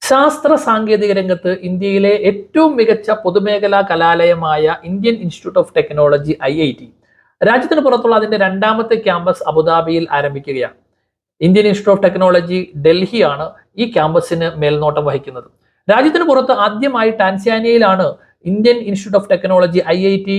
ശാസ്ത്ര സാങ്കേതിക രംഗത്ത് ഇന്ത്യയിലെ ഏറ്റവും മികച്ച പൊതുമേഖലാ കലാലയമായ Indian Institute of Technology IIT രാജ്യത്തിന് പുറത്തുള്ള അതിന്റെ രണ്ടാമത്തെ ക്യാമ്പസ് അബുദാബിയിൽ ആരംഭിക്കുകയാണ്. ഇന്ത്യൻ ഇൻസ്റ്റിറ്റ്യൂട്ട് ഓഫ് ടെക്നോളജി ഡൽഹിയാണ് ഈ ക്യാമ്പസിന് മേൽനോട്ടം വഹിക്കുന്നത്. രാജ്യത്തിന് പുറത്ത് ആദ്യമായി ടാൻസാനിയയിലാണ് Indian Institute of Technology IIT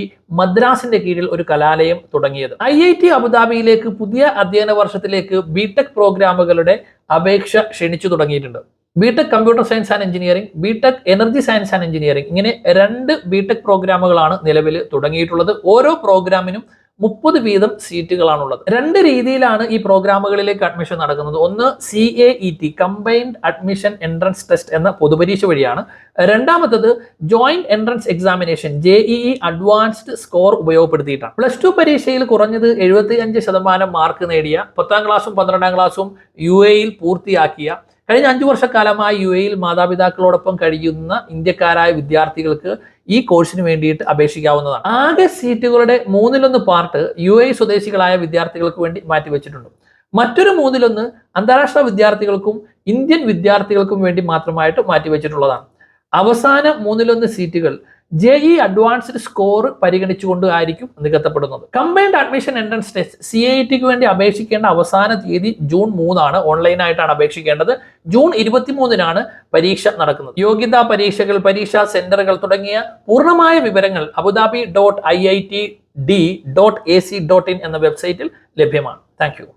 മദ്രാസിന്റെ കീഴിൽ ഒരു കലാലയം തുടങ്ങിയത്. IIT അബുദാബിയിലേക്ക് പുതിയ അധ്യയന വർഷത്തിലേക്ക് ബിടെക് പ്രോഗ്രാമുകളുടെ അപേക്ഷ ക്ഷണിച്ചു തുടങ്ങിയിട്ടുണ്ട്. BTech computer science and engineering, BTech energy science and engineering, ഇങ്ങനെ 2 ബിടെക് പ്രോഗ്രാമുകളാണ് നിലവിൽ തുടങ്ങിയിട്ടുള്ളത്. ഓരോ പ്രോഗ്രാമിനും 30 വീതം സീറ്റുകളാണുള്ളത്. 2 രീതിയിലാണ് ഈ പ്രോഗ്രാമുകളിലേക്ക് അഡ്മിഷൻ നടക്കുന്നത്. ഒന്ന് CAET combined admission entrance test എന്ന പൊതുപരീക്ഷ വഴിയാണ്. രണ്ടാമത്തത് joint entrance examination JEE advanced score ഉപയോഗപ്പെടുത്തിയിട്ടാണ്. +2 പരീക്ഷയിൽ കുറഞ്ഞത് 75% മാർക്ക് നേടിയ 10ാം ക്ലാസ്സും 12ാം ക്ലാസ്സും UAEയിൽ പൂർത്തിയാക്കിയ കഴിഞ്ഞ 5 വർഷക്കാലമായി UAEയിൽ മാതാപിതാക്കളോടൊപ്പം കഴിയുന്ന ഇന്ത്യക്കാരായ വിദ്യാർത്ഥികൾക്ക് ഈ കോഴ്സിന് വേണ്ടിയിട്ട് അപേക്ഷിക്കാവുന്നതാണ്. ആകെ സീറ്റുകളുടെ 1/3 പാർട്ട് UAE സ്വദേശികളായ വിദ്യാർത്ഥികൾക്ക് വേണ്ടി മാറ്റിവെച്ചിട്ടുണ്ട്. മറ്റൊരു 1/3 അന്താരാഷ്ട്ര വിദ്യാർത്ഥികൾക്കും ഇന്ത്യൻ വിദ്യാർത്ഥികൾക്കും വേണ്ടി മാത്രമായിട്ട് മാറ്റിവെച്ചിട്ടുള്ളതാണ്. അവസാന 1/3 സീറ്റുകൾ JEE അഡ്വാൻസ്ഡ് സ്കോർ പരിഗണിച്ചുകൊണ്ട് ആയിരിക്കും നികത്തപ്പെടുന്നത്. കമ്പൈൻഡ് അഡ്മിഷൻ എൻട്രൻസ് ടെസ്റ്റ് CAETക്ക് വേണ്ടി അപേക്ഷിക്കേണ്ട അവസാന തീയതി ജൂൺ 3 ആണ്. ഓൺലൈനായിട്ടാണ് അപേക്ഷിക്കേണ്ടത്. ജൂൺ 23 പരീക്ഷ നടക്കുന്നത്. യോഗ്യതാ പരീക്ഷകൾ, പരീക്ഷാ സെന്ററുകൾ തുടങ്ങിയ പൂർണ്ണമായ വിവരങ്ങൾ abudabi.iitd.ac.in എന്ന വെബ്സൈറ്റിൽ ലഭ്യമാണ്. Thank you.